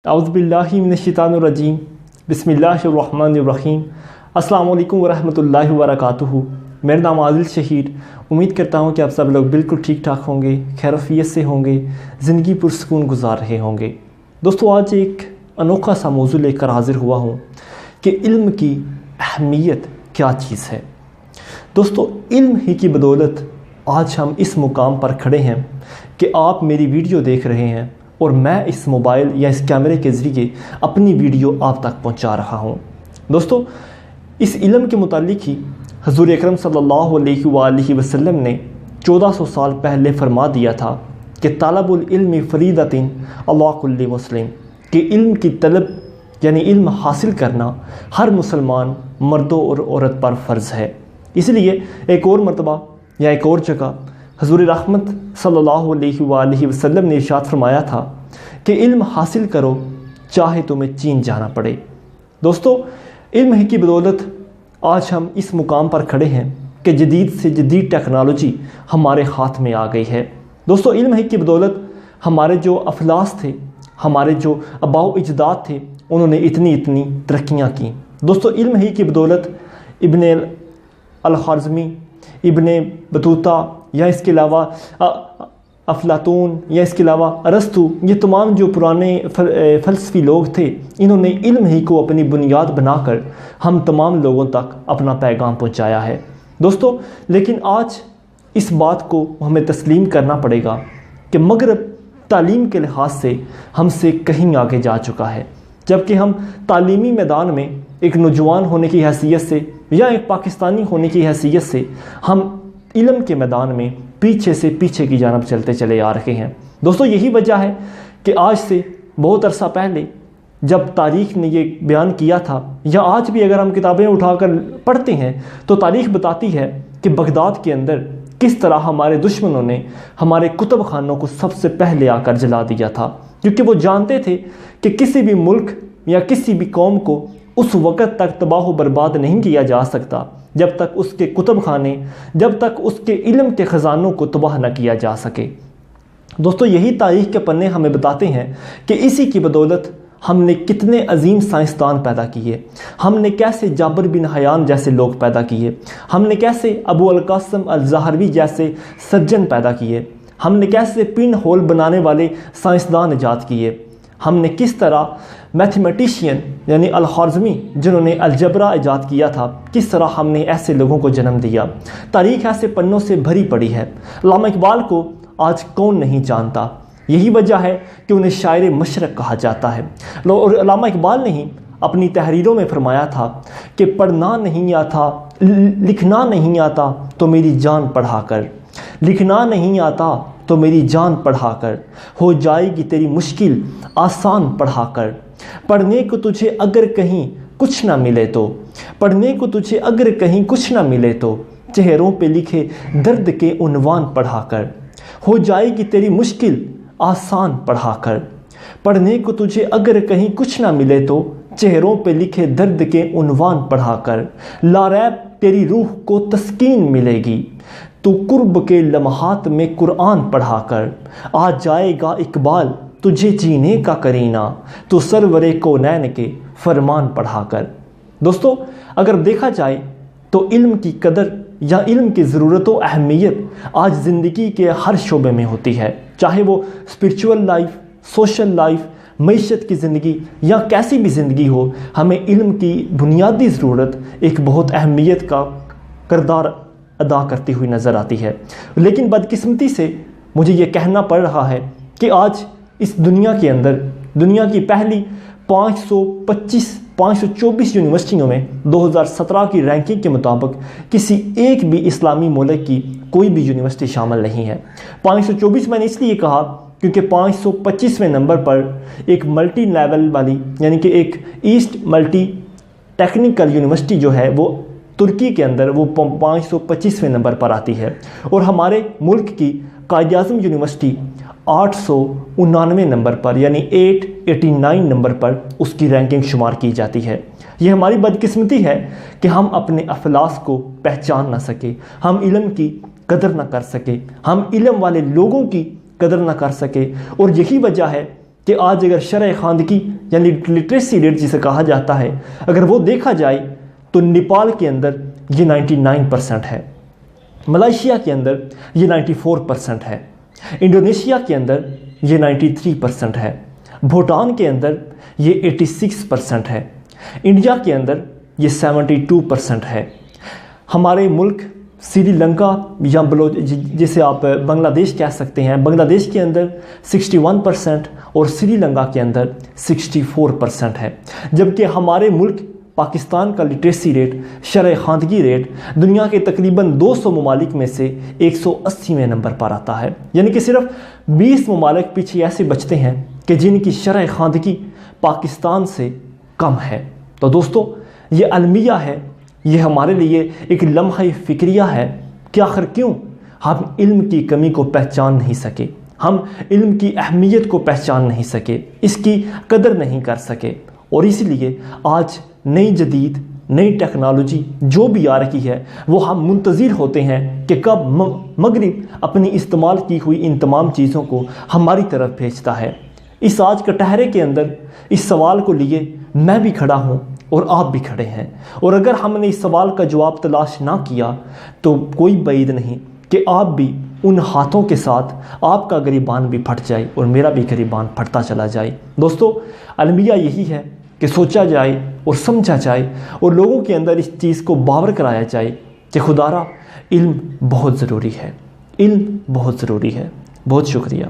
औज़ुबिल्लाहि मिनश्शैतानिर्रजीम बिस्मिल्लाहिर्रहमानिर्रहीम। अस्सलामु अलैकुम वरहमतुल्लाहि वबरकातुहू। मेरा नाम आदिल शहीद। उम्मीद करता हूँ कि आप सब लोग बिल्कुल ठीक ठाक होंगे, खैरियत से होंगे, ज़िंदगी पुरसकून गुजार रहे होंगे। दोस्तों, आज एक अनोखा सा मौजू लेकर हाज़िर हुआ हूँ कि इल्म की अहमियत क्या चीज़ है। दोस्तों, इल्म ही की बदौलत आज हम इस मुकाम पर खड़े हैं कि आप मेरी वीडियो देख रहे हैं और मैं इस मोबाइल या इस कैमरे के ज़रिए अपनी वीडियो आप तक पहुंचा रहा हूं। दोस्तों, इस इल्म के मुतालिक ही हुज़ूर अकरम सल्लल्लाहु अलैहि वसल्लम ने 1400 साल पहले फरमा दिया था कि तलबुल इल्मी फरीदतिन अला कुल्ली मुस्लिम, कि इल्म की तलब यानी इल्म हासिल करना हर मुसलमान मर्दों और औरत पर फ़र्ज़ है। इसलिए एक और मरतबा या एक और जगह हुज़ूर रहमत सल्लल्लाहु अलैहि वसल्लम ने इरशाद फरमाया था कि इल्म हासिल करो चाहे तुम्हें चीन जाना पड़े। दोस्तों, इल्म ही की बदौलत आज हम इस मुकाम पर खड़े हैं कि जदीद से जदीद टेक्नोलॉजी हमारे हाथ में आ गई है। दोस्तों, इल्म ही की बदौलत हमारे जो अफलास थे, हमारे जो आबाओ अजदाद थे, उन्होंने इतनी तरक्कियाँ की। दोस्तों, इल्म ही की बदौलत इब्ने अल-ख़वारिज़मी, इब्ने बतूता या इसके अलावा अफलातून या इसके अलावा अरस्तु, ये तमाम जो पुराने फ़लसफ़ी लोग थे, इन्होंने इल्म ही को अपनी बुनियाद बनाकर हम तमाम लोगों तक अपना पैगाम पहुंचाया है। दोस्तों, लेकिन आज इस बात को हमें तस्लीम करना पड़ेगा कि मगरब तालीम के लिहाज से हमसे कहीं आगे जा चुका है, जबकि हम तालीमी मैदान में एक नौजवान होने की हैसियत से या एक पाकिस्तानी होने की हैसियत से हम इल्म के मैदान में पीछे से पीछे की जानब चलते चले आ रहे हैं। दोस्तों, यही वजह है कि आज से बहुत अरसा पहले जब तारीख़ ने ये बयान किया था, या आज भी अगर हम किताबें उठाकर पढ़ते हैं तो तारीख़ बताती है कि बगदाद के अंदर किस तरह हमारे दुश्मनों ने हमारे कुतुब खानों को सबसे पहले आकर जला दिया था, क्योंकि वो जानते थे कि किसी भी मुल्क या किसी भी कौम को उस वक़्त तक तबाह बर्बाद नहीं किया जा सकता जब तक उसके कुतुब खाने, जब तक उसके इल्म के ख़जानों को तबाह न किया जा सके। दोस्तों, यही तारीख़ के पन्ने हमें बताते हैं कि इसी की बदौलत हमने कितने अजीम साइंसदान पैदा किए, हमने कैसे जाबिर बिन हयान जैसे लोग पैदा किए, हमने कैसे अबू अल कासिम अल ज़हरवी जैसे सर्जन पैदा किए, हमने कैसे पिन होल बनाने वाले साइंसदान ईजाद किए, हमने किस तरह मैथमेटिशियन यानी अल-ख़वारिज़मी जिन्होंने अलजबरा ईजाद किया था, किस तरह हमने ऐसे लोगों को जन्म दिया। तारीख़ ऐसे पन्नों से भरी पड़ी है। अल्लामा इकबाल को आज कौन नहीं जानता। यही वजह है कि उन्हें शायर मशरक़ कहा जाता है। और अल्लामा इकबाल ने ही अपनी तहरीरों में फरमाया था कि पढ़ना नहीं आता, लिखना नहीं आता तो मेरी जान पढ़ा कर, लिखना नहीं आता तो मेरी जान पढ़ा कर, हो जाएगी तेरी मुश्किल आसान पढ़ा कर। पढ़ने को तुझे अगर कहीं कुछ ना मिले तो, पढ़ने को तुझे अगर कहीं कुछ ना मिले तो, चेहरों पे लिखे दर्द के उन्वान पढ़ा कर, हो जाएगी तेरी मुश्किल आसान पढ़ा कर। पढ़ने को तुझे अगर कहीं कुछ ना मिले तो, चेहरों पे लिखे दर्द के उन्वान पढ़ा कर। लारैब तेरी रूह को तस्कीन मिलेगी, तू कुर्ब के लम्हात में कुरान पढ़ा कर। आ जाएगा इकबाल तुझे जीने का करीना, तू सरवरे कौनैन के फरमान पढ़ा कर। दोस्तों, अगर देखा जाए तो इल्म की कदर या इल्म की ज़रूरत व अहमियत आज ज़िंदगी के हर शोबे में होती है, चाहे वो स्पिरिचुअल लाइफ, सोशल लाइफ, मईशत की ज़िंदगी या कैसी भी ज़िंदगी हो, हमें इल्म की बुनियादी ज़रूरत एक बहुत अहमियत का किरदार अदा करती हुई नज़र आती है। लेकिन बदकिस्मती से मुझे ये कहना पड़ रहा है कि आज इस दुनिया के अंदर दुनिया की पहली 524 यूनिवर्सिटियों में 2017 की रैंकिंग के मुताबिक किसी एक भी इस्लामी मुल्क की कोई भी यूनिवर्सिटी शामिल नहीं है। 524 मैंने इसलिए कहा क्योंकि 525वें नंबर पर एक मल्टी लेवल वाली यानी कि एक ईस्ट मल्टी टेक्निकल यूनिवर्सिटी जो है वो तुर्की के अंदर वो 525वें नंबर पर आती है, और हमारे मुल्क की कायद-ए-आज़म यूनिवर्सिटी 899 नंबर पर यानी 889 नंबर पर उसकी रैंकिंग शुमार की जाती है। ये हमारी बदकिस्मती है कि हम अपने अफलास को पहचान ना सके, हम इल्म की कदर ना कर सके, हम इल्म वाले लोगों की कदर ना कर सके। और यही वजह है کہ آج اگر شرح خواندگی یعنی لٹریسی ریٹ جسے کہا جاتا ہے اگر وہ دیکھا جائے تو نیپال کے اندر یہ 99% ہے، ملائیشیا کے اندر یہ 94% ہے، انڈونیشیا کے اندر یہ 93% ہے، بھوٹان کے اندر یہ 86% ہے، انڈیا کے اندر یہ 72% ہے۔ ہمارے ملک سری لنکا یا جسے آپ بنگلہ دیش کہہ سکتے ہیں، بنگلہ دیش کے اندر 61% اور سری لنکا کے اندر 64% ہے، جبکہ ہمارے ملک پاکستان کا لٹریسی ریٹ، شرح خواندگی ریٹ دنیا کے تقریباً 200 ممالک میں سے 180ویں نمبر پر آتا ہے، یعنی کہ صرف 20 ممالک پیچھے ایسے بچتے ہیں کہ جن کی شرح خواندگی پاکستان سے کم ہے۔ تو دوستو یہ المیہ ہے، یہ ہمارے لیے ایک لمحہ فکریہ ہے کہ آخر کیوں ہم علم کی کمی کو پہچان نہیں سکے، ہم علم کی اہمیت کو پہچان نہیں سکے، اس کی قدر نہیں کر سکے، اور اسی لیے آج نئی جدید نئی ٹیکنالوجی جو بھی آ رہی ہے وہ ہم منتظر ہوتے ہیں کہ کب مغرب اپنی استعمال کی ہوئی ان تمام چیزوں کو ہماری طرف بھیجتا ہے۔ اس آج کٹہرے کے اندر اس سوال کو لیے میں بھی کھڑا ہوں اور آپ بھی کھڑے ہیں، اور اگر ہم نے اس سوال کا جواب تلاش نہ کیا تو کوئی بعید نہیں کہ آپ بھی ان ہاتھوں کے ساتھ آپ کا گریبان بھی پھٹ جائے اور میرا بھی گریبان پھٹتا چلا جائے۔ دوستو المیہ یہی ہے کہ سوچا جائے اور سمجھا جائے اور لوگوں کے اندر اس چیز کو باور کرایا جائے کہ خدا را علم بہت ضروری ہے، علم بہت ضروری ہے۔ بہت شکریہ۔